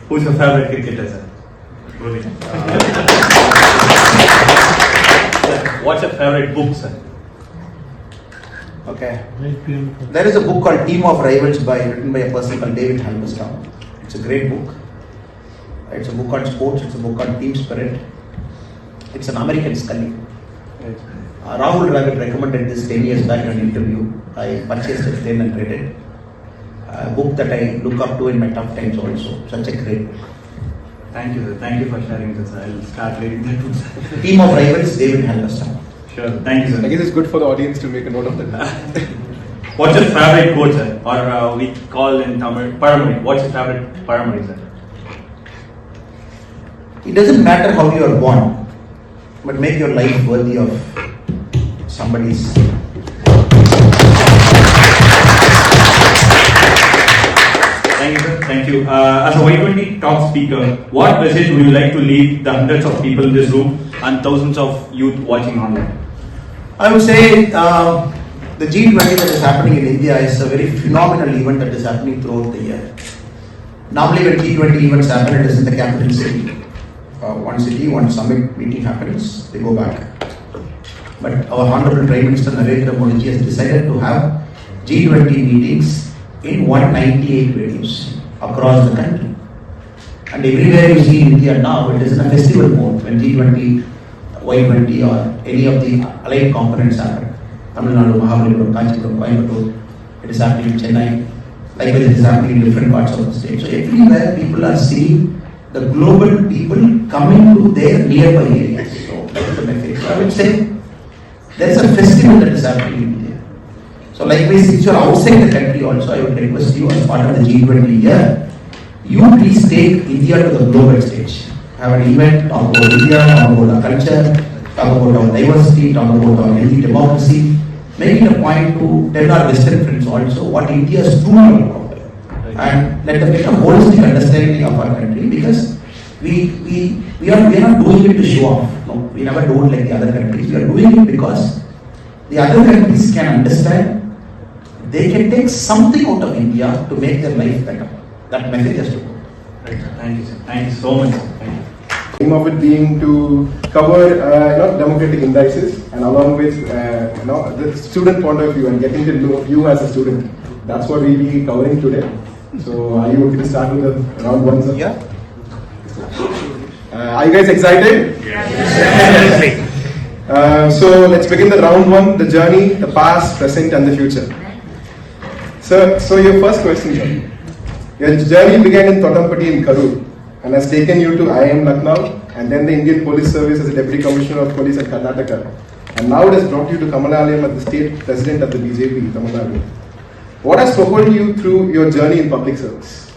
Who's your favorite cricketer, sir? What's your favorite book, sir? Okay. There is a book called Team of Rivals written by a person called David Halberstam. It's a great book. It's a book on sports. It's a book on team spirit. It's an American Scully. Rahul Dravid recommended this 10 years back in an interview. I purchased it then and read it. A book that I look up to in my tough times also. Such a great book. Thank you, sir. Thank you for sharing this. I'll start reading that book. Team of Rivals, David Halberstam. Sure. Thank you, sir. I guess it's good for the audience to make a note of that. What's your favorite quote, sir? Or we call in Tamil, Paramari. What's your favorite Paramari, sir? It doesn't matter how you are born, but make your life worthy of somebody's. Thank you, sir. Thank you. As a Y20 talk speaker, what message would you like to leave the hundreds of people in this room and thousands of youth watching online? I would say the G20 that is happening in India is a very phenomenal event that is happening throughout the year. Normally when G20 events happen, it is in the capital city. One city, one summit meeting happens, they go back. But our Honorable Prime Minister Narendra Modi has decided to have G20 meetings in 198 venues across the country. And everywhere you see in India now, it is in a festival mode when G20, Y20 or any of the allied components happen. Tamil Nadu, Mahabalipuram, Kanchipuram, Coimbatore, it is happening in Chennai. Likewise, it is happening in different parts of the state. So everywhere people are seeing the global people coming to their nearby areas. So that is the message. So I would say there is a festival that is happening in India. So likewise, since you are outside the country also, I would request you as part of the G20 year, you please take India to the global stage. Have an event, talk about India, talk about our culture, talk about our diversity, talk about our healthy democracy. Make it a point to tell our Western friends also what India is truly about. And let them get a holistic understanding of our country, because we are not doing it to show off. No, we never do it like the other countries. We are doing it because the other countries can understand they can take something out of India to make their life better. That message has to go. Right, sir. Thank you, sir. Thank you so much, sir. Thank you. Aim of it being to cover democratic indices and along with the student point of view and getting to know you as a student. That's what we'll be covering today. So are you okay to start with the round one, sir? Yeah. Are you guys excited? Yes. So let's begin the round one, the journey, the past, present and the future. Sir, so your first question, sir. Your journey began in Totampati in Karur and has taken you to IIM Lucknow and then the Indian Police Service as a Deputy Commissioner of Police at Karnataka. And now it has brought you to Kamalayam as the State President of the BJP, Tamil Nadu. What has propelled you through your journey in public service?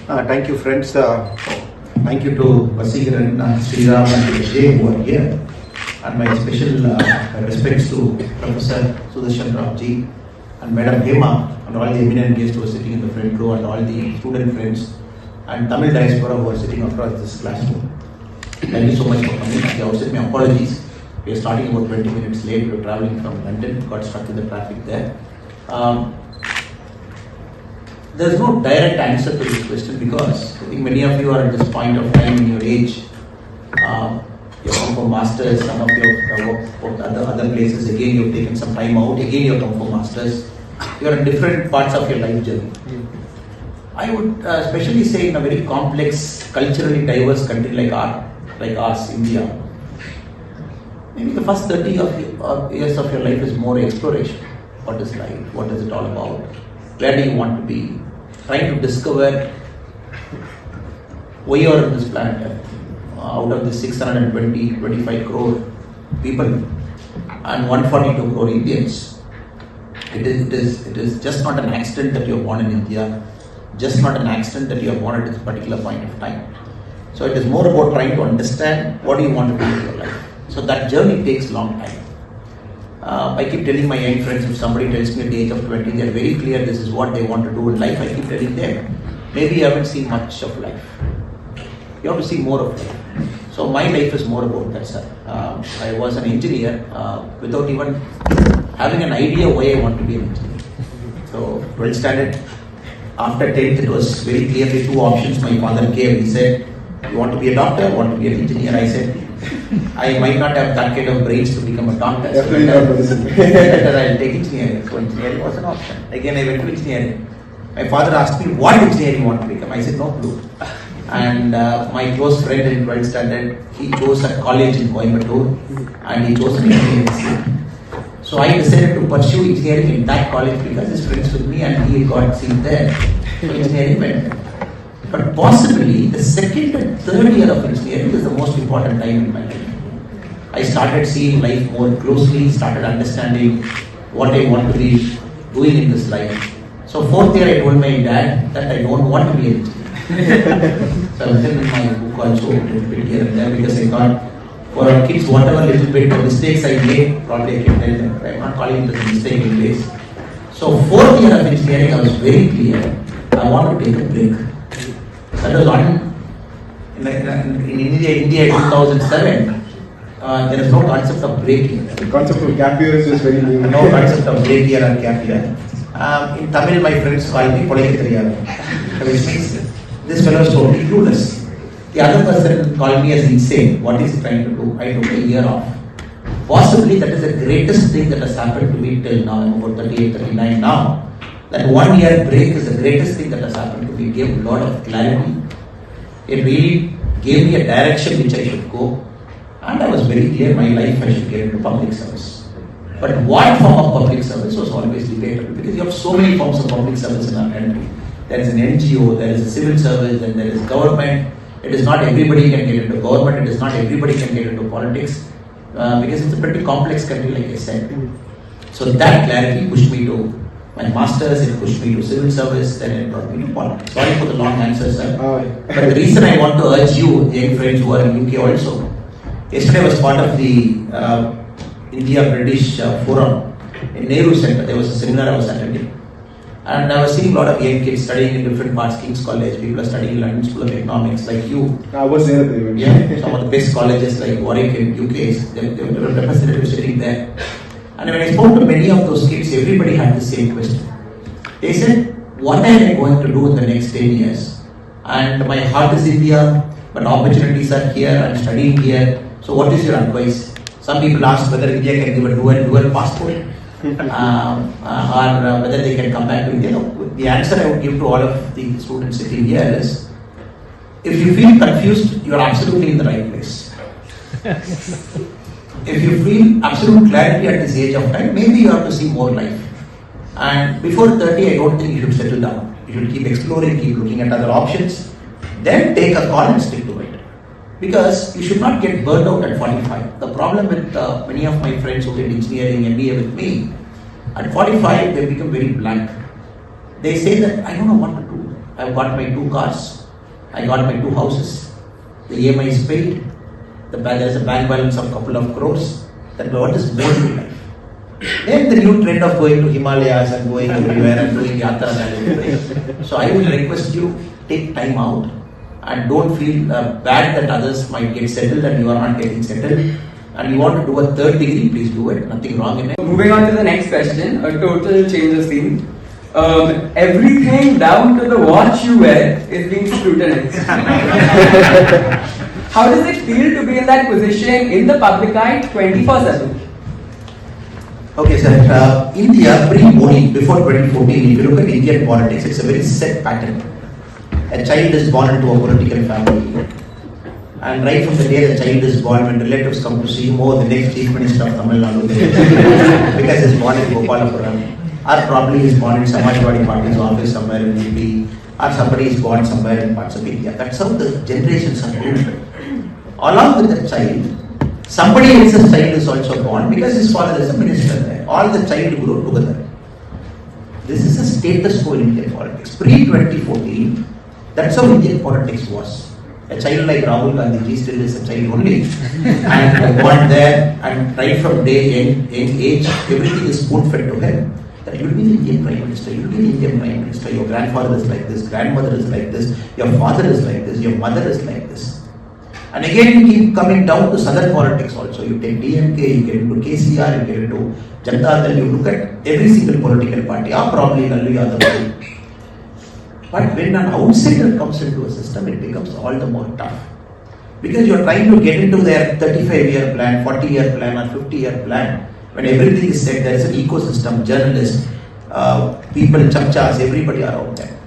Thank you, friends. Thank you to Vasigaran, Sriram and Vijay who are here. And my special respects to Professor Sudarshan Ramji and Madam Hema and all the eminent guests who are sitting in the front row and all the student friends and Tamil diaspora who are sitting across this classroom. Thank you so much for coming. At the outset, my apologies. We are starting about 20 minutes late. We are traveling from London, got stuck in the traffic there. There is no direct answer to this question because I think many of you are at this point of time in your age. You have come for masters, some of you have worked for other places. Again, you have taken some time out. Again, you have come for masters. You are in different parts of your life journey. I would especially say in a very complex, culturally diverse country like ours, India, maybe the first 30 years of your life is more exploration. What is life? What is it all about? Where do you want to be? Trying to discover why you are on this planet. Out of the 625 crore people and 142 crore Indians, it is just not an accident that you are born in India, just not an accident that you are born at this particular point of time. So it is more about trying to understand what do you want to do with your life. So that journey takes long time. I keep telling my young friends, if somebody tells me at the age of 20, they are very clear this is what they want to do in life, I keep telling them, maybe you haven't seen much of life. You have to see more of life. So my life is more about that, sir. I was an engineer without even having an idea why I want to be an engineer. So 12th standard, after 10th, it was very clearly two options my father gave. He said, you want to be a doctor, you want to be an engineer? I said, I might not have that kind of brains to become a doctor. So better I'll take engineering. So engineering was an option. Again, I went to engineering. My father asked me, what engineering you want to become? I said, no clue. And my close friend in 12th standard, he chose a college in Coimbatore and he chose an engineering seat. So I decided to pursue engineering in that college because his friends with me and he got seat there. So engineering went there. But possibly the second and third year of engineering is the most important time in my life. I started seeing life more closely, started understanding what I want to be doing in this life. So fourth year I told my dad that I don't want to be an engineer. So I was in my book also a little bit here and there because I thought for our kids whatever little bit of mistakes I made, probably I can tell them. I'm not calling it a mistake in ways. So fourth year of engineering I was very clear. I want to take a break. That was on in India 2007. There is no concept of break here. The concept of gap year is just very new. No concept of break year or gap year. In Tamil, my friends call me Podai Theriyadu, which means this fellow is totally clueless. The other person called me as insane. What is he trying to do? I took a year off. Possibly that is the greatest thing that has happened to me till now. I'm about 38, 39 now. That 1 year break is the greatest thing that has happened to me. It gave a lot of clarity. It really gave me a direction which I should go. And I was very clear my life I should get into public service. But what form of public service was always debatable because you have so many forms of public service in our country. There is an NGO, there is a civil service, and there is government. It is not everybody can get into government, it is not everybody can get into politics because it's a pretty complex country like I said. So that clarity pushed me to my masters, it pushed me to civil service, then it brought me to politics. Sorry for the long answer, sir. But the reason I want to urge you, young friends who are in UK also, yesterday I was part of the India-British Forum in Nehru Center. There was a seminar I was attending. And I was seeing a lot of young kids studying in different parts, King's College, people are studying in London School of Economics like you. I was there at the event. Yeah, some of the best colleges like Warwick in UK, they were representatives sitting there. And when I spoke to many of those kids, everybody had the same question. They said, what am I going to do in the next 10 years? And my heart is India, but opportunities are here, I'm studying here. So what is your advice? Some people ask whether India can give a dual passport. Or whether they can come back to India. No, the answer I would give to all of the students sitting here is, if you feel confused, you are absolutely in the right place. If you feel absolute clarity at this age of time, maybe you have to see more life. And before 30, I don't think you should settle down. You should keep exploring, keep looking at other options, then take a call and stick to it. Because you should not get burned out at 45. The problem with many of my friends who did engineering MBA with me, at 45 they become very blank. They say that I don't know what to do. I've got my 2 cars, I got my 2 houses, the EMI is paid, there is a bank balance of a couple of crores. Then what is more to life? Then the new trend of going to Himalayas and going everywhere and doing yatras and everything. So I will request you, take time out. And don't feel bad that others might get settled and you are not getting settled. And you want to do a 3rd degree, please do it. Nothing wrong in it. Moving on to the next question, a total change of scene. Everything down to the watch you wear is being scrutinized. How does it feel to be in that position in the public eye 24/7? Okay, sir. India pre-Modi, before 2014, if you look at Indian politics, it's a very set pattern. A child is born into a political family. And right from the day the child is born, when relatives come to see him, oh, the next chief minister of Tamil Nadu, because he's born in Gopalapuram, or probably he's born in Samajwadi Party's office somewhere in UP, or somebody is born somewhere in parts of India. That's how the generations are moved. Along with the child, somebody else's child is also born because his father is a minister there. All the child grow together. This is a status quo in Indian politics. Pre-2014, that's how Indian politics was. A child like Rahul Gandhi still is a child only. And born there, and right from young age, everything is spoon-fed to him. That you will be the Indian Prime Minister, you will be the Indian Prime Minister, your grandfather is like this, grandmother is like this, your father is like this, your mother is like this. And again, you keep coming down to southern politics also. You take DMK, you get into KCR, you get into Janata Dal, you look at every single political party, or probably Lallu Yadav. But when an outsider comes into a system, it becomes all the more tough. Because you are trying to get into their 35-year plan, 40-year plan, or 50-year plan. When everything is said, there is an ecosystem, journalists, people, chapchas, everybody are out there.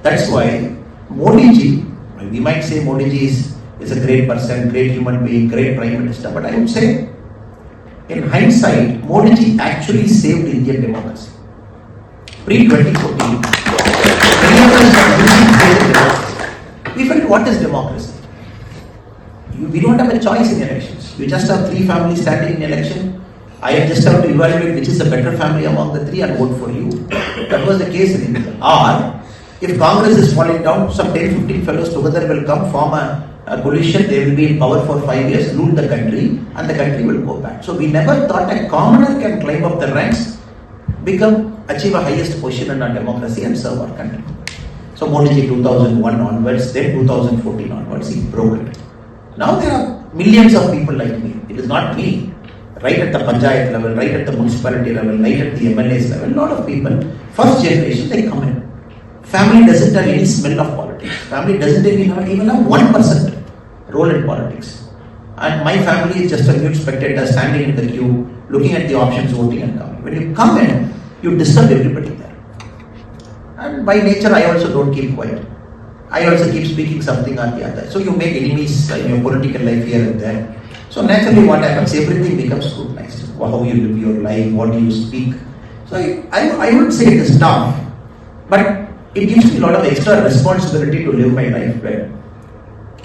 That's why Modi ji, we might say Modi ji is a great person, great human being, great prime minister, but I would say, in hindsight, Modi ji actually saved Indian democracy. Pre-2014, many of us are using democracy. We felt, what is democracy? We don't have a choice in elections. You just have three families standing in election. I just have to evaluate which is the better family among the three and vote for you. That was the case in India. Or, if Congress is falling down, some 10-15 fellows together will come, form a coalition, they will be in power for 5 years, rule the country, and the country will go back. So we never thought a commoner can climb up the ranks, achieve a highest position in our democracy and serve our country. So Modi ji 2001 onwards, then 2014 onwards, he broke it. Now there are millions of people like me. It is not me. Right at the panchayat level, right at the municipality level, right at the MLA's level, a lot of people, first generation, they come in. Family doesn't have any smell of politics. Family doesn't even have 1% role in politics. And my family is just a mute spectator standing in the queue, looking at the options, voting and coming. When you come in, you disturb everybody there. And by nature, I also don't keep quiet. I also keep speaking something or the other. So you make enemies in your political life here and there. So naturally what happens, everything becomes scrutinized. How you live your life, what do you speak. So I would say it is tough, but it gives me a lot of extra responsibility to live my life well.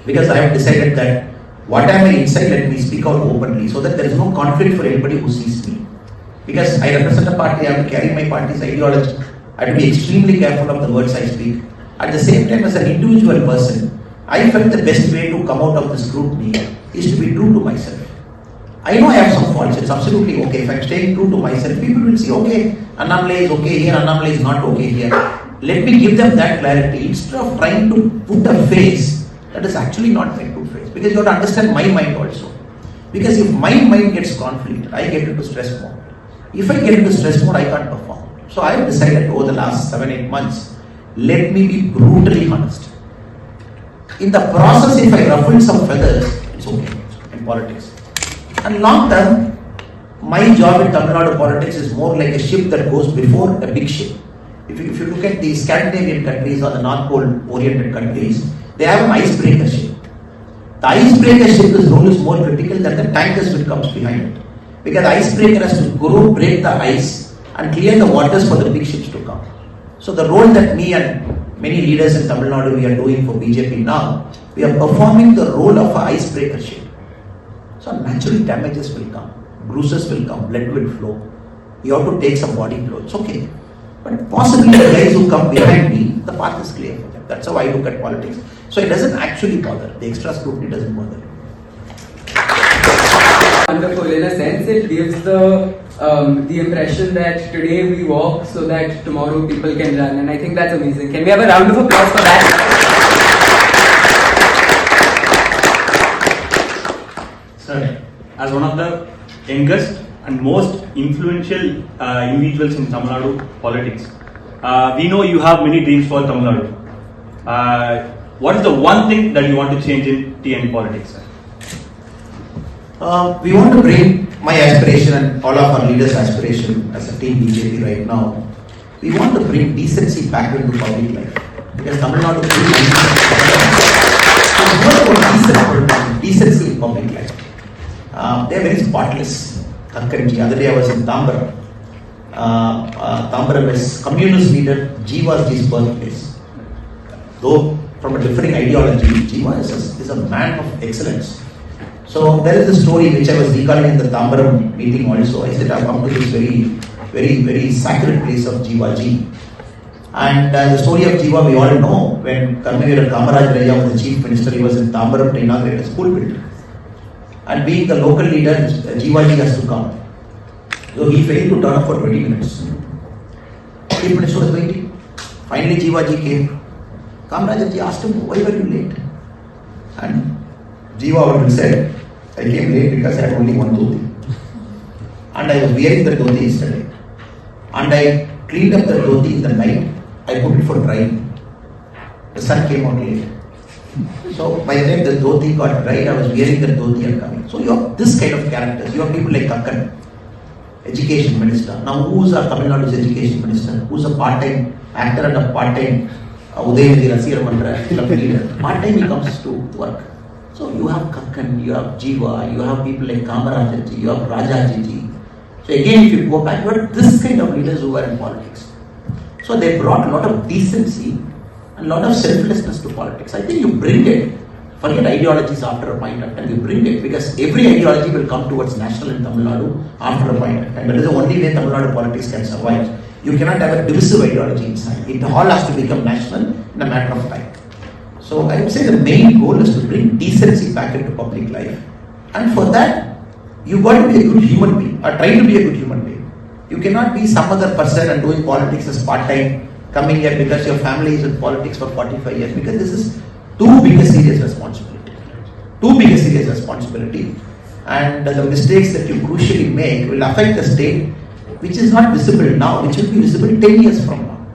Because I have decided that what am I inside, let me speak out openly so that there is no conflict for anybody who sees me. Because I represent a party, I have to carry my party's ideology. I have to be extremely careful of the words I speak. At the same time, as an individual person, I felt the best way to come out of this scrutiny is to be true to myself. I know I have some faults, it's absolutely okay. If I'm staying true to myself, people will see, okay, Annamale is okay here, Annamale is not okay here. Let me give them that clarity instead of trying to put a face that is actually not my true face. Because you have to understand my mind also. Because if my mind gets conflict, I get into stress mode. If I get into stress mode, I can't perform. So I have decided over the last 7-8 months, let me be brutally honest. In the process, if I ruffle some feathers, it's okay in politics. And long term, my job in Tamil Nadu politics is more like a ship that goes before a big ship. If you look at the Scandinavian countries or the North Pole oriented countries, they have an icebreaker ship. The icebreaker ship's role is more critical than the tankers which comes behind it. Because the icebreaker has to go break the ice and clear the waters for the big ships to come. So the role that me and many leaders in Tamil Nadu we are doing for BJP now, we are performing the role of an icebreaker ship. So naturally damages will come, bruises will come, blood will flow. You have to take some body blow. It's okay. But possibly the guys who come behind me, the path is clear for them. That's how I look at politics. So it doesn't actually bother. The extra scrutiny doesn't bother. Wonderful. In a sense, it gives the impression that today we walk so that tomorrow people can run, and I think that's amazing. Can we have a round of applause for that? Sir, as one of the youngest and most influential individuals in Tamil Nadu politics, we know you have many dreams for Tamil Nadu. What is the one thing that you want to change in TN politics, sir? We want to bring my aspiration and all of our leaders' aspiration as a team BJP right now. We want to bring decency back into public life. Because Tamil Nadu is more about decency in public life. They are very spotless. The other day I was in Tambaram. Tambaram is communist leader Jiva's birthplace. Though from a differing ideology, Jiva is a man of excellence. So there is a story which I was recalling in the Tambaram meeting also. I said I have come to this very sacred place of Jiva ji. And the story of Jiva we all know. When Karmavira Kamaraj Raya was the chief minister, he was in Tambaram to inaugurate a school building. And being the local leader, Jiva ji has to come. So he failed to turn up for 20 minutes. Chief minister was waiting. Finally Jiva ji came. Kamaraj ji asked him, why were you late? And Jiva said, I came late because I had only one dhoti. And I was wearing the dhoti yesterday. And I cleaned up the dhoti in the night. I put it for drying. The sun came out late. So by the time the dhoti got dried, I was wearing the dhoti and coming. So you have this kind of characters. You have people like Kakkan, education minister. Now who's our Tamil Nadu's education minister? Who's a part-time actor and a part-time Udayanithi Rasiyar Mandra film leader? Part-time he comes to work. So you have Kakkan, you have Jiva, you have people like Kamarajaji, you have Rajaji. So again, if you go back, you have this kind of leaders who were in politics. So they brought a lot of decency and a lot of selflessness to politics. I think you bring it. Forget ideologies after a point of time. You bring it because every ideology will come towards national in Tamil Nadu after a point of time. That is the only way Tamil Nadu politics can survive. You cannot have a divisive ideology inside. It all has to become national in a matter of time. So I would say the main goal is to bring decency back into public life. And for that, you got to be a good human being or try to be a good human being. You cannot be some other person and doing politics as part-time, coming here because your family is in politics for 45 years, because this is too big a serious responsibility. Too big a serious responsibility. And the mistakes that you crucially make will affect the state, which is not visible now, which will be visible 10 years from now.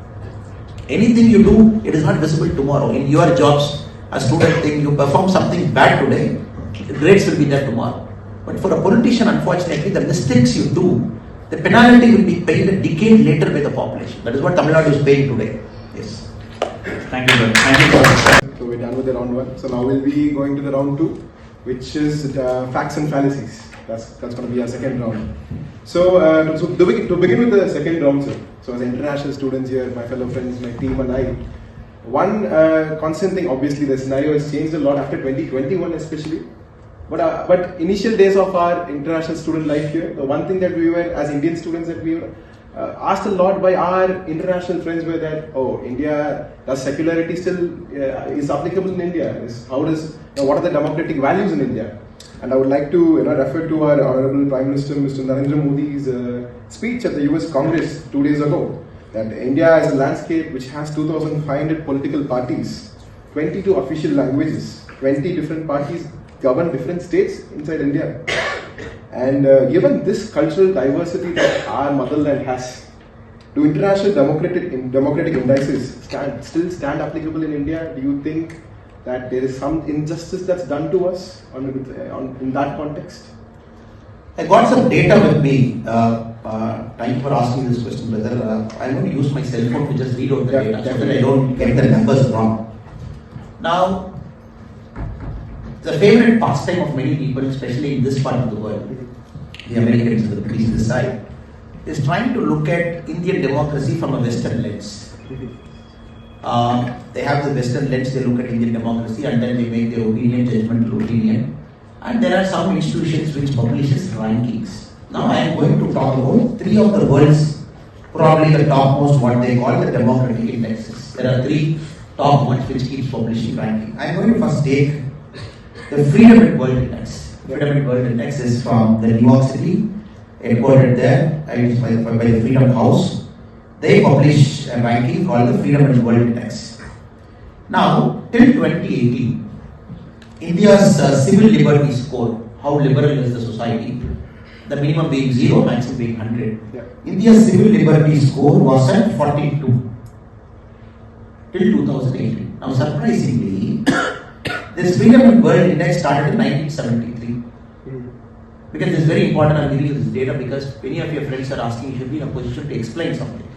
Anything you do, it is not visible tomorrow. In your jobs, a student thing, you perform something bad today, the grades will be there tomorrow. But for a politician, unfortunately, the mistakes you do, the penalty will be paid a decade later by the population. That is what Tamil Nadu is paying today. Yes. Thank you, sir. Thank you, sir. So we're done with the round one. So now we'll be going to the round two, which is facts and fallacies. That's going to be our second round. So, to begin with the second round, sir. So as international students here, my fellow friends, my team and I, one constant thing, obviously the scenario has changed a lot after 2021 especially. But initial days of our international student life here, the one thing that we were, as Indian students, that we were asked a lot by our international friends were that, oh, India, does secularity still is applicable in India? What are the democratic values in India? And I would like to refer to our Honorable Prime Minister, Mr. Narendra Modi's speech at the US Congress 2 days ago, that India is a landscape which has 2,500 political parties, 22 official languages, 20 different parties govern different states inside India. And given this cultural diversity that our motherland has, do international democratic indices still stand applicable in India? Do you think that there is some injustice that's done to us in that context? I got some data with me. Thank you for asking this question, brother. I'm going to use my cell phone to just read out the data so that I don't get the numbers wrong. Now, the favorite pastime of many people, especially in this part of the world, the Americans and the British this side, is trying to look at Indian democracy from a Western lens. They have the Western lens, they look at Indian democracy and then they make their opinion, judgmental opinion. And there are some institutions which publishes rankings. Now I am going to talk about three of the world's, probably the topmost, what they call the democratic indexes. There are three top ones which keeps publishing ranking. I am going to first take the Freedom at World Index. Freedom at World Index is from the New York City, headquartered there, it's by the Freedom House. They publish a ranking called the Freedom at World Index. Now, till 2018, India's civil liberty score, how liberal is the society, the minimum being 0, maximum being 100. Yeah. India's civil liberty score was at 42 till 2018. Now, surprisingly, this Freedom at World Index started in 1973. Because it's very important, I'm giving you this data because many of your friends are asking, you should be in a position to explain something.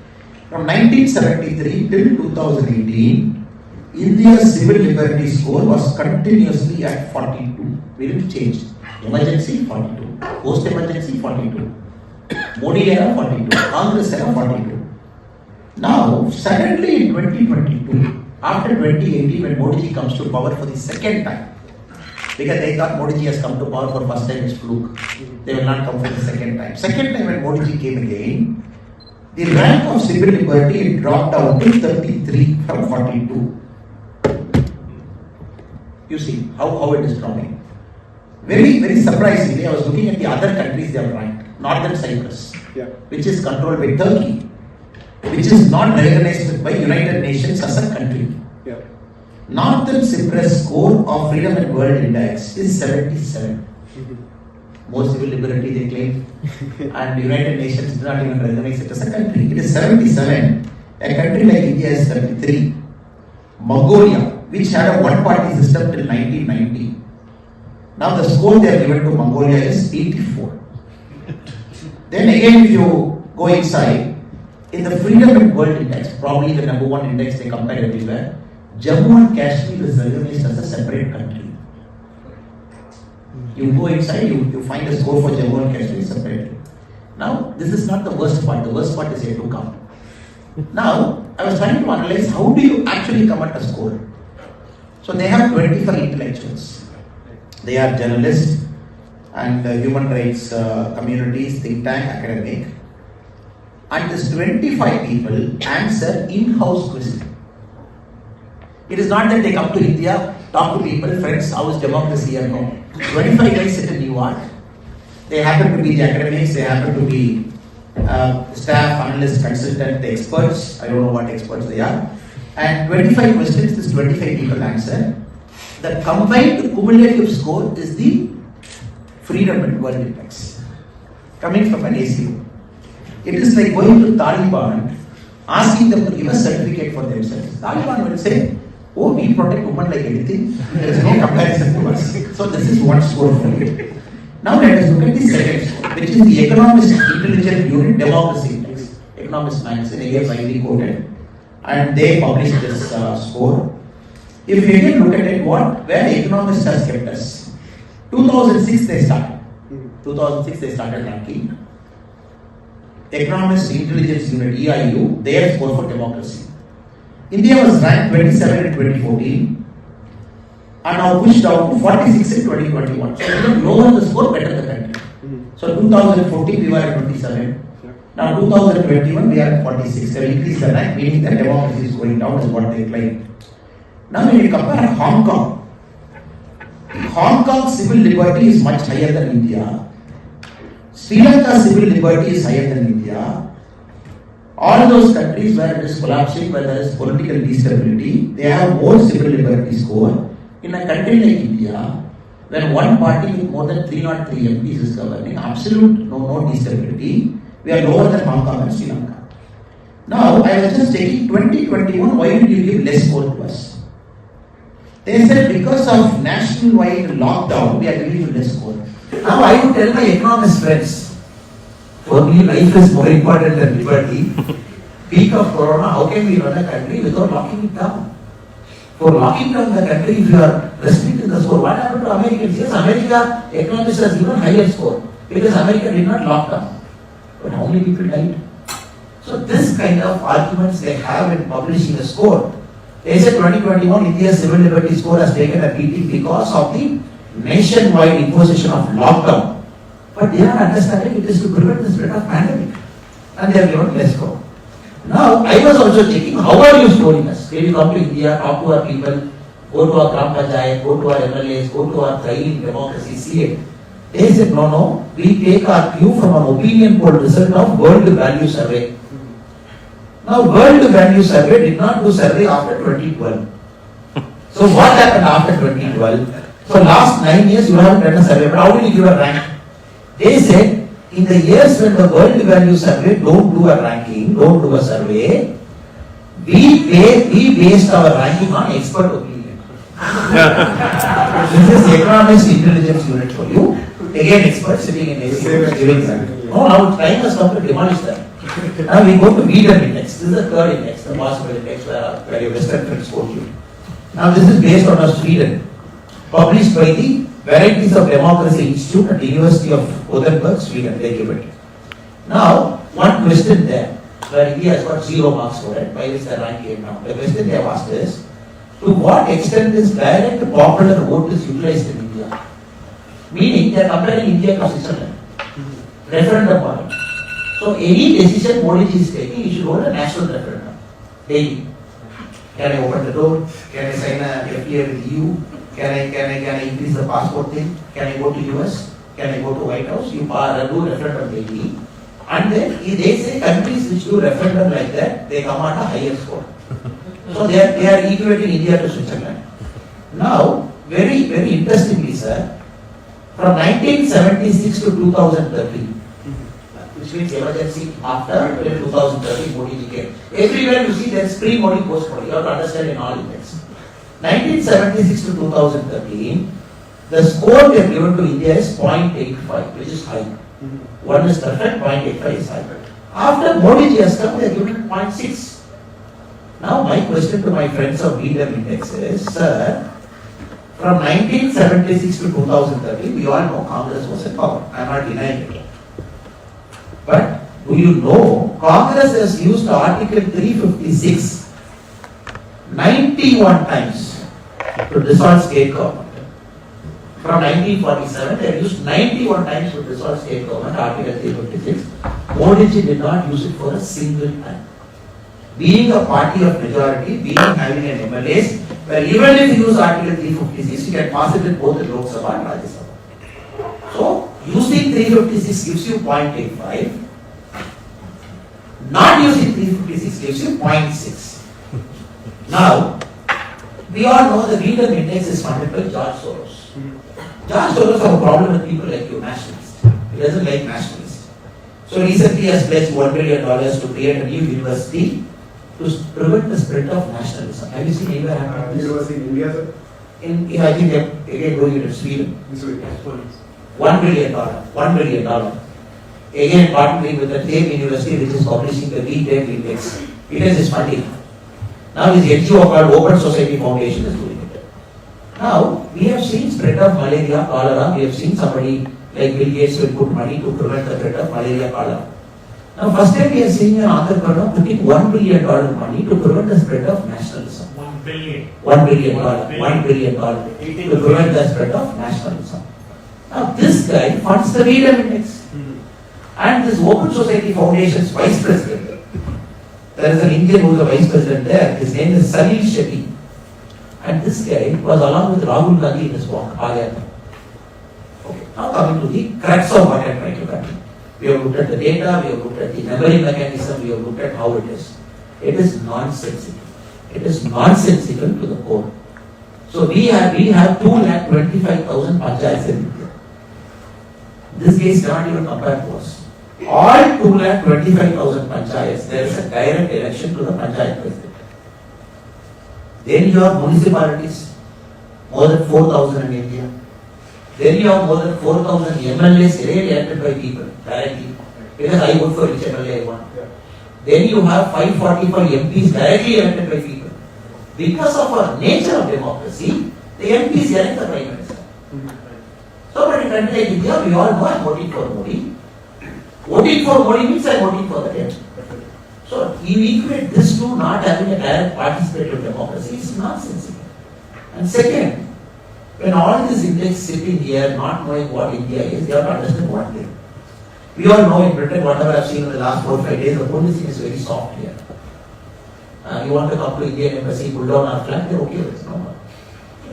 From 1973 till 2018, India's civil liberty score was continuously at 42. We didn't change. Emergency 42, post-emergency 42, Modi era 42, Congress era 42. Now, suddenly in 2022, after 2018 when Modi ji comes to power for the second time, because they thought Modi ji has come to power for first time, it's fluke. They will not come for the second time. Second time when Modi ji came again, the rank of civil liberty dropped down to 33 from 42. You see how it is dropping. Very, very surprisingly, I was looking at the other countries they have ranked. Northern Cyprus, which is controlled by Turkey, which is not recognized by United Nations as a country. Yeah. Northern Cyprus score of Freedom at World Index is 77. More civil liberty they claim, and United Nations do not even recognize it as a country. It is 77. A country like India is 33. Mongolia, which had a one-party system till 1990. Now the score they are given to Mongolia is 84. Then again, if you go inside, in the Freedom and World Index, probably the number one index they compare everywhere, Jammu and Kashmir is recognized as a separate country. You go inside, you find a score for Jammu and Kashmir separately. Now, this is not the worst part. The worst part is yet to come. Now, I was trying to analyze how do you actually come at a score. So they have 25 intellectuals. They are journalists and human rights communities, think tank, academic. And this 25 people answer in-house question. It is not that they come to India, talk to people, friends, how is democracy and no. 25 guys sit in New York. They happen to be the academics, they happen to be staff, analysts, consultants, experts. I don't know what experts they are. And 25 questions, this 25 people answer. The combined cumulative score is the Freedom and World Index, coming from an ACO. It is like going to Taliban, asking them to give a certificate for themselves. Taliban will say, oh, we protect women like anything. There is no comparison to us. So this is one score for you. Now let us look at the second score, which is the Economist Intelligence Unit Democracy Index. Economist magazine, again widely quoted. And they published this score. If you again look at it, where the Economist has kept us. 2006 they started. 2006 they started ranking. Economist Intelligence Unit, EIU, their score for democracy. India was ranked 27 in 2014 and now pushed down to 46 in 2021. So even lower the score, better the country. So 2014 we were at 27. Now 2021 we are at 46. They increased the rank, meaning that democracy is going down is what they claim. Now when you compare Hong Kong's civil liberty is much higher than India. Sri Lanka's civil liberty is higher than India. All those countries where it is collapsing, where there is political instability, they have more civil liberty score. In a country like India, when one party with more than 303 MPs is governing, absolute no instability, we are lower than Hong Kong and Sri Lanka. Now, I was just checking 2021, why did you give less score to us? They said because of nationwide lockdown, we are giving you less score. Now I would tell my economist friends, for me life is more important than liberty. Peak of corona, how can we run a country without locking it down? For locking down the country, if you are restricting the score, what happened to Americans? Yes, America, economists has given higher score because America did not lock down. But how many people died? So this kind of arguments they have in publishing a score. They said 2021 India's civil liberty score has taken a beating because of the nationwide imposition of lockdown. But they are understanding it is to prevent the spread of pandemic. And they are given less score. Now, I was also checking, how are you scoring us? When you come to India, talk to our people, go to our Gram Panchayat, go to our MLAs, go to our thriving democracy, see it. They said, no, we take our cue from an opinion poll result of World Value Survey. Now, World Value Survey did not do survey after 2012. So what happened after 2012? For last 9 years, you haven't done a survey, but how did you give a rank? They said, in the years when the World Value Survey don't do a ranking, don't do a survey, we based our ranking on expert opinion. This is Economist Intelligence Unit for you. Again, experts sitting in AC giving ranking. No, now time has come to demolish that. Now we go to Freedom Index. This is the third index, the possible index where your Western friends quote you. Now this is based on Sweden, published by the Varieties of Democracy Institute at the University of Gothenburg, Sweden. They give it. Now, one question there, where India has got 0 marks for it, by which the rank came down. The question they have asked is, to what extent is direct popular vote is utilized in India? Meaning, they are comparing India to Switzerland. Referendum on it. So, any decision Modi is taking, he should hold a national referendum. Daily. Can I open the door? Can I sign a FTA with EU? Can I increase the passport thing? Can I go to US? Can I go to White House? You do referendum daily. And then they say countries which do referendum like that, they come at a higher score. So they are equating India to Switzerland. Now, very, very interestingly, sir, from 1976 to 2013, which means emergency after 2013 Modi came. Everywhere you see there is pre-Modi, post-Modi. You have to understand in all index. 1976 to 2013, the score they have given to India is 0.85, which is high. One is perfect, 0.85 is high. After Modi ji has come, they have given it 0.6. Now my question to my friends of Freedom Index is, sir, from 1976 to 2013, we all know Congress was in power. I am not denying it. But do you know Congress has used Article 356 91 times to dissolve state government. From 1947, they have used 91 times to dissolve state government, Article 356. Modi ji did not use it for a single time. Being a party of majority, being having an MLAs, where even if you use Article 356, you can pass it in both the Lok Sabha and Rajya Sabha. So, using 356 gives you 0.85. Not using 356 gives you 0.6. Now, we all know the Freedom Index is funded by George Soros. George Soros has a problem with people like you, nationalists. He doesn't like nationalists. So recently he has pledged $1 billion to create a new university to prevent the spread of nationalism. Have you seen anywhere happen? University in India, sir? I think they are again doing it in Sweden. $1 billion. $1 billion. Again partnering with the same university which is publishing the V10 index. It is funding. Now this NGO called Open Society Foundation is doing it. Now we have seen spread of malaria, cholera. We have seen somebody like Bill Gates will put money to prevent the spread of malaria, cholera. Now first time we are seeing an entrepreneur putting $1 billion money to prevent the spread of nationalism. $1 billion. $1 billion to prevent the spread of nationalism. Now this guy funds the Freedom Index. And this Open Society Foundation's vice president, there is an Indian who is the vice president there, his name is Salil Shetty. And this guy was along with Rahul Gandhi in his walk, Okay, now coming to the crux of what I am trying to convey. We have looked at the data, we have looked at the memory mechanism, we have looked at how it is. It is nonsensical. It is nonsensical to the core. So we have 2,25,000 panchayats in India. This case cannot even compare to us. All 2,25,000 panchayats, there is a direct election to the panchayat president. Then you have municipalities, more than 4,000 in India. Then you have more than 4,000 MLAs really elected by people directly, because I vote for which MLA I want. Then you have 545 MPs directly elected by people. Because of our nature of democracy, the MPs elect the Prime Minister. So, but in country like India, we all know I am voting for Modi. Voting for Modi means I am voting for the dead. So, you equate this to not having a direct participative democracy is nonsensical. And second, when all these Indians sitting here not knowing what India is, they have to understand one thing. We all know in Britain, whatever I have seen in the last 4 or 5 days, the policing is very soft here. You want to come to Indian embassy, pull down our flag, they are okay with it. No.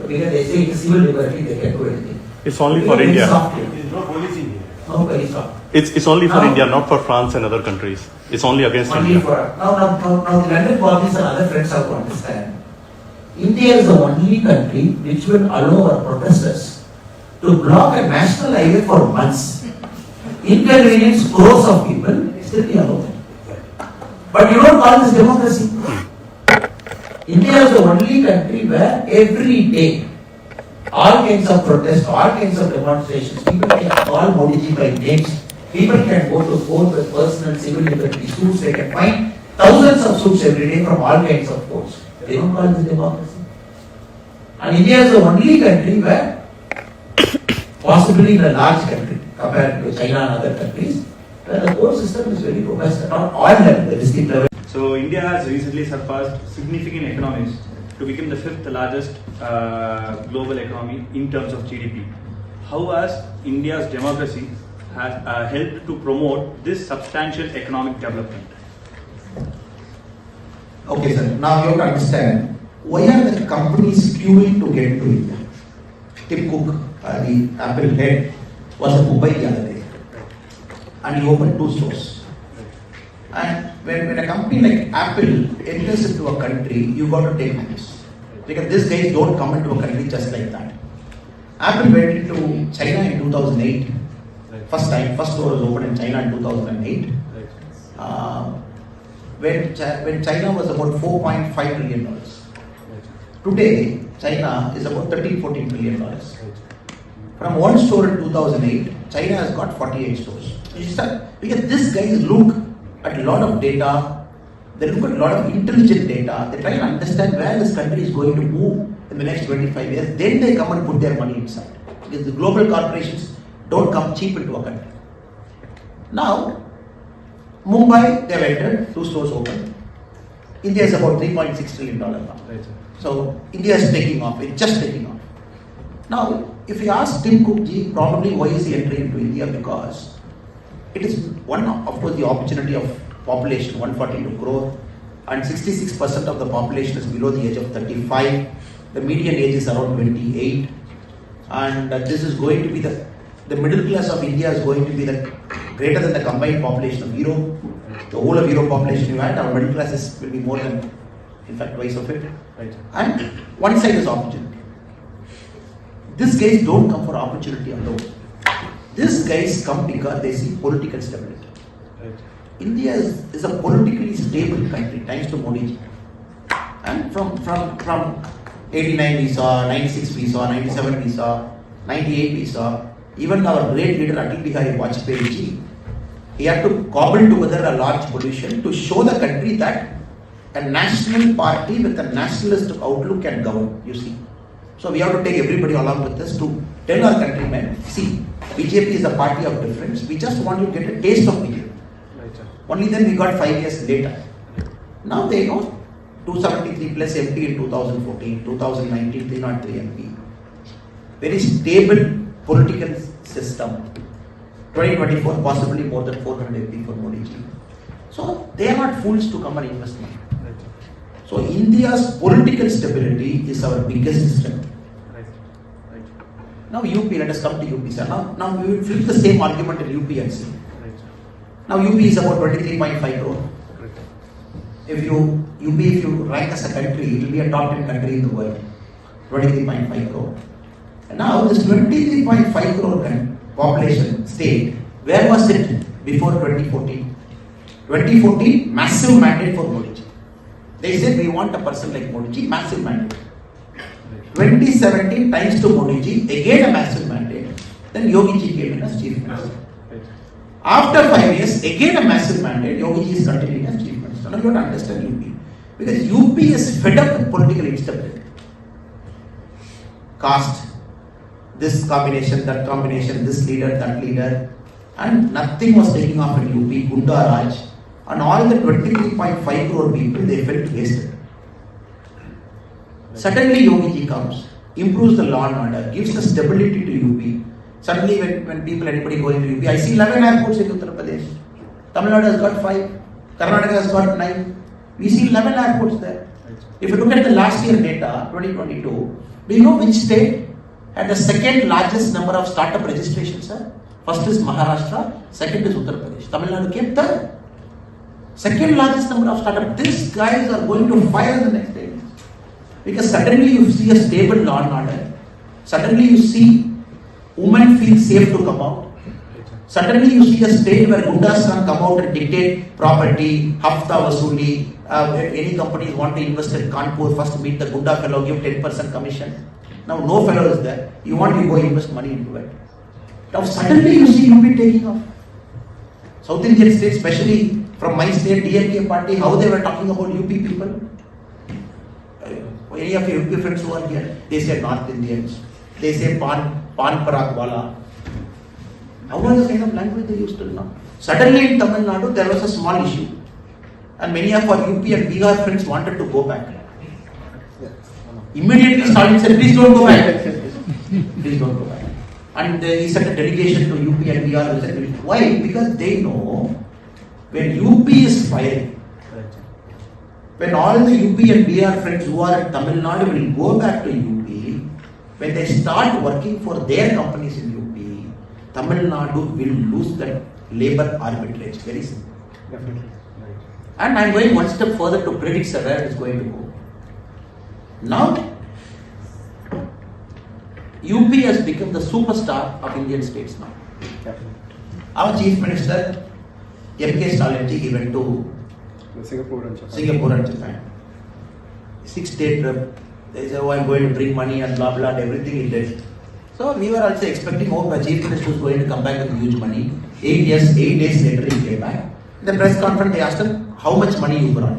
Because they say it's civil liberty, they can do anything. It's only for India. There is no policing here. No, very soft. It's only for India, not for France and other countries. It's only against Only India. for now the London police and other friends have to understand. India is the only country which will allow our protesters to block a national highway for months. Inconvenience crores of people, still we allow them. But you don't call this democracy. India is the only country where every day all kinds of protests, all kinds of demonstrations, people can call Modi ji by names, people can go to court with personal civil liberty suits, they can find thousands of suits every day from all kinds of courts. They don't call this democracy. And India is the only country where, possibly in a large country compared to China and other countries, where the court system is very robust at all levels, the district level. So India has recently surpassed significant economies to become the 5th largest global economy in terms of GDP. How has India's democracy has helped to promote this substantial economic development? Okay, sir. Now you have to understand why are the companies queuing to get to India? Tim Cook, the Apple head, was in Mumbai the other day, and he opened 2 stores. And when a company like Apple enters into a country, you got to take notice, because these guys don't come into a country just like that. Apple went into China in 2008. First store was opened in China in 2008. When China was about $4.5 million. Today, China is about $13-14 billion. From one store in 2008, China has got 48 stores. Because these guys look at a lot of data, they look at a lot of intelligent data, they try and understand where this country is going to move in the next 25 years, then they come and put their money inside. Because the global corporations don't come cheap into a country. Now, Mumbai, they have entered, 2 stores open. India is about $3.6 trillion now. So, India is taking off, it's just taking off. Now, if you ask Tim Cook ji, probably why is he entering into India? Because it is one, of course, the opportunity of population, 142 crore, and 66% of the population is below the age of 35. The median age is around 28. And this is going to be the middle class of India is going to be the greater than the combined population of Europe. The whole of Europe population you had, our middle classes will be more than, in fact, twice of it. Right. And one side is opportunity. These guys don't come for opportunity alone. These guys come because they see political stability. Right. India is a politically stable country thanks to Modi ji. And from 89 we saw, 96 we saw, 97 we saw, 98 we saw, even our great leader Atal Bihari Vajpayee ji, he had to cobble together a large coalition to show the country that a national party with a nationalist outlook can govern, you see. So we have to take everybody along with us to tell our countrymen, see, BJP is a party of difference, we just want you to get a taste of BJP. Right. Only then we got 5 years later. Now they know 273 plus MP in 2014, 2019 303 MP. Very stable political system. 2024 possibly more than 400 MP for Modi ji. So they are not fools to come and invest money. Right. So India's political stability is our biggest strength. Right. Right. Now UP, let us come to UP, sir. Now we will flip the same argument in UP and see. Right. Now UP is about 23.5 crore. Right. If you rank as a country, it will be a top 10 country in the world. 23.5 crore. And now this 23.5 crore population state, where was it before 2014? 2014, massive mandate for Modi ji. They said we want a person like Modi ji, massive mandate. 2017, thanks to Modi ji, again a massive mandate. Then Yogi ji came in as chief minister. After 5 years, again a massive mandate. Yogi ji is continuing as chief minister. Now you have to understand UP. Because UP is fed up with political instability. Caste, this combination, that combination, this leader, that leader. And nothing was taking off in UP, Gunda Raj. And all the 23.5 crore people, they felt wasted. Suddenly Yogi ji comes, improves the law and order, gives the stability to UP. Suddenly when people, anybody going to UP, I see 11 airports in Uttar Pradesh. Tamil Nadu has got 5, Karnataka has got 9. We see 11 airports there. If you look at the last year data, 2022, do you know which state had the second largest number of startup registrations, sir? First is Maharashtra, second is Uttar Pradesh. Tamil Nadu came third. Second largest number of startups. These guys are going to fire the next day. Because suddenly you see a stable law and order. Suddenly you see women feel safe to come out. Suddenly you see a state where Gundas can come out and dictate property, hafta vasuli. Any companies want to invest in Kanpur, first meet the Gunda fellow, give 10% commission. Now no fellow is there. You want to go invest money into it. Now suddenly you see UP taking off. South Indian states, especially from my state, DMK party, how they were talking about UP people. Any of your UP friends who are here, they say North Indians. They say Pan Parak Wala. How was the kind of language they used till now? Suddenly in Tamil Nadu, there was a small issue. And many of our UP and Bihar friends wanted to go back. Immediately Stalin said, please don't go back. Please don't go back. And he sent a delegation to UP and Bihar. Why? Because they know when UP is firing, when all the UP and Bihar friends who are at Tamil Nadu will go back to UP, when they start working for their companies in UP, Tamil Nadu will lose that labor arbitrage. Very simple. Definitely. And I am going one step further to predict where it is going to go. Now, UP has become the superstar of Indian states now. Our Chief Minister, M.K. Stalin ji, he went to Singapore and Japan. Singapore and Japan. 6-day trip. They say, oh, I'm going to bring money and blah blah and everything he did. So we were also expecting, oh, the chief minister was going to come back with huge money. 8 days later he came back. In the press conference they asked him, how much money you brought?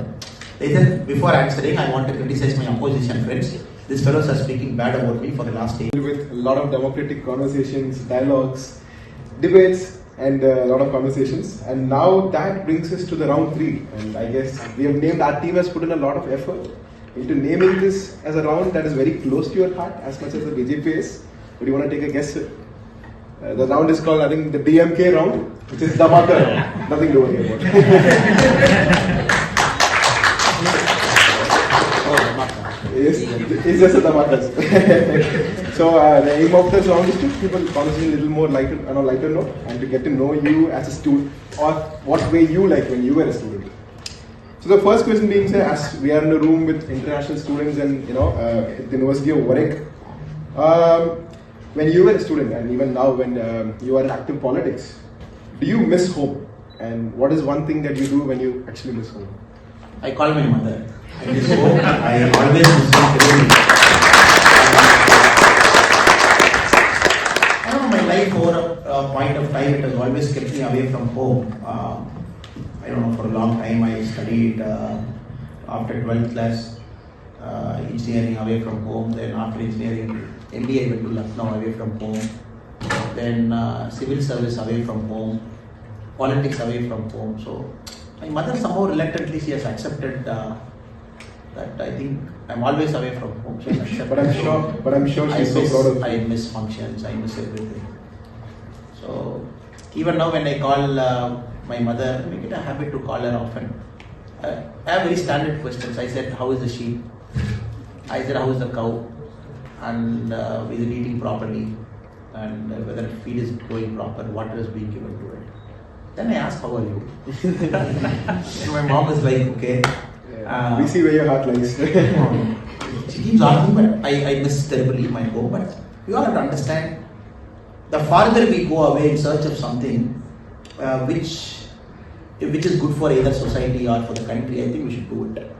They said, before answering, I want to criticize my opposition friends. These fellows are speaking bad about me for the last 8 years. With a lot of democratic conversations, dialogues, debates, and a lot of conversations. And now that brings us to the round 3. And I guess we have named, our team has put in a lot of effort into naming this as a round that is very close to your heart as much as the BJP is. But you want to take a guess? The round is called, I think, the DMK round, which is Dhamaka round. Nothing to worry about. Yes, it's just a Dhamakas. So the aim of this round is to keep a conversation a little more lighter, on a lighter note, and to get to know you as a student, or what way you like when you were a student. So the first question being, say, as we are in a room with international students and at the University of Warwick, when you were a student and even now when you are in active politics, do you miss home? And what is one thing that you do when you actually miss home? I call my mother. I miss home. I always miss home. I know my life over a point of time, it has always kept me away from home. I don't know, for a long time I studied after 12th class engineering away from home. Then after engineering, MBA I went to Lucknow away from home. Then civil service away from home. Politics away from home. So my mother somehow reluctantly she has accepted that I think I'm always away from home. She has accepted. But I'm sure she's so proud of you. I miss functions. I miss everything. So even now when I call my mother, I make it a habit to call her often. I have very standard questions. I said, how is the sheep? I said, how is the cow? And is it eating properly? And whether feed is going proper, water is being given to it. Then I ask, how are you? And my mom is like, okay. We see where your heart lies. She keeps asking, but I miss terribly my home. But you all have to understand, the farther we go away in search of something which is good for either society or for the country, I think we should do it.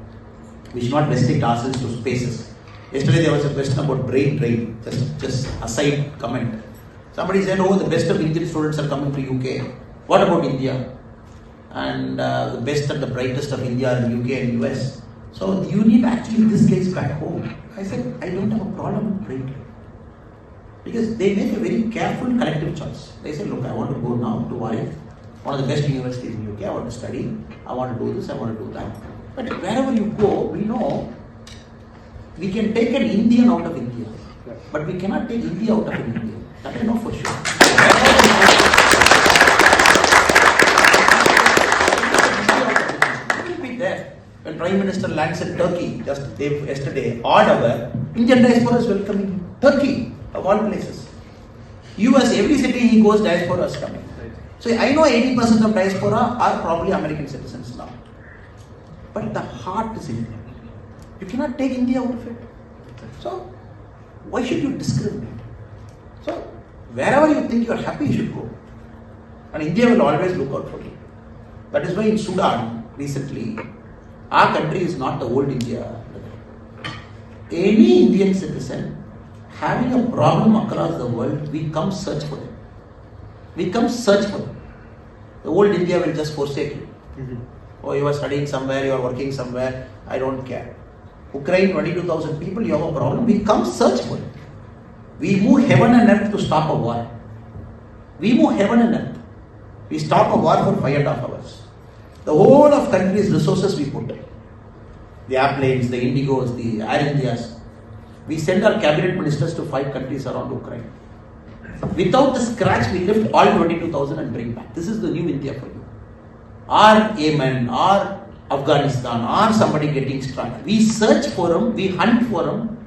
We should not restrict ourselves to spaces. Yesterday there was a question about brain drain, just aside comment. Somebody said, oh, the best of Indian students are coming to UK. What about India? And the best and the brightest of India are in UK and US. So you need actually this case back home. I said, I don't have a problem with brain drain. Because they make a very careful collective choice. They say, look, I want to go now to Warwick, one of the best universities in UK. I want to study. I want to do this. I want to do that. But wherever you go, we know we can take an Indian out of India, but we cannot take India out of India. That I know for sure. It will be there. When Prime Minister lands in Turkey just yesterday, odd hour, Indian diaspora is welcoming him. Turkey, of all places. US, every city he goes, diaspora is coming. So I know 80% of diaspora are probably American citizens now. But the heart is Indian. You cannot take India out of it. So why should you discriminate? So wherever you think you are happy, you should go. And India will always look out for you. That is why in Sudan recently, our country is not the old India. Any Indian citizen having a problem across the world, we come search for them. We come search for them. The old India will just forsake you. Oh, you are studying somewhere, you are working somewhere, I don't care. Ukraine, 22,000 people, you have a problem, we come search for it. We move heaven and earth to stop a war. We move heaven and earth. We stop a war for 5.5 hours. The whole of country's resources we put. The airplanes, the Indigos, the Air Indias. We send our cabinet ministers to 5 countries around Ukraine. Without the scratch, we lift all 22,000 and bring back. This is the new India for you. Or Yemen, or Afghanistan, or somebody getting struck. We search for him, we hunt for him,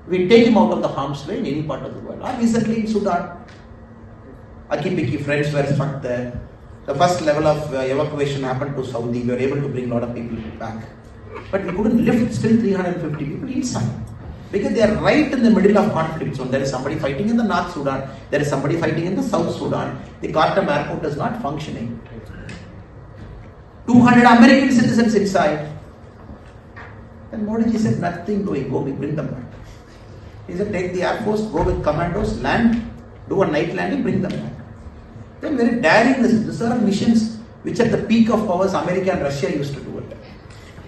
we take him out of the harm's way in any part of the world. Or recently in Sudan, Akipiki friends were struck there. The first level of evacuation happened to Saudi. We were able to bring a lot of people back. But we couldn't lift still 350 people inside. Because they are right in the middle of conflict zone. There is somebody fighting in the North Sudan. There is somebody fighting in the South Sudan. The Khartoum airport is not functioning. 200 American citizens inside. Then Modi ji said, nothing doing, go, we bring them back. He said, take the Air Force, go with commandos, land, do a night landing, bring them back. Then very daring, these are missions which at the peak of powers, America and Russia used to do it.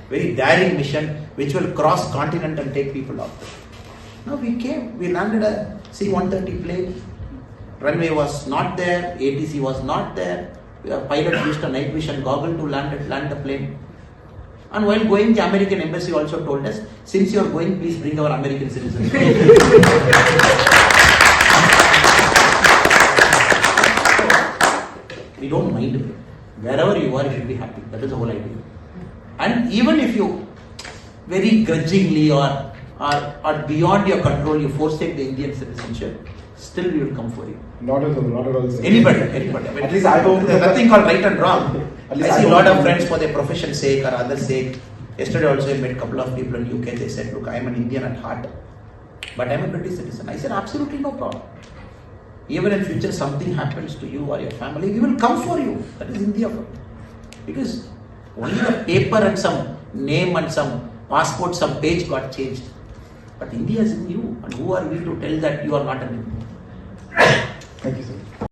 Very daring mission which will cross continent and take people out there. Now we came, we landed a C-130 plane. Runway was not there, ATC was not there. Our pilot used a night vision goggle to land the plane. And while going, the American embassy also told us, since you are going, please bring our American citizens. We don't mind it. Wherever you are, you should be happy. That is the whole idea. And even if you very grudgingly or beyond your control, you forsake the Indian citizenship, still we will come for you. Not at all. Sir. Anybody. At least I hope There's nothing called right and wrong. At least I see I a lot hope- of friends for their profession's sake or others' sake. Yesterday also I met a couple of people in UK. They said, look, I am an Indian at heart, but I am a British citizen. I said, absolutely no problem. Even in future something happens to you or your family, we will come for you. That is India for you. Because only the paper and some name and some passport, some page got changed. But India is in you. And who are we to tell that you are not an Indian? Thank you, sir.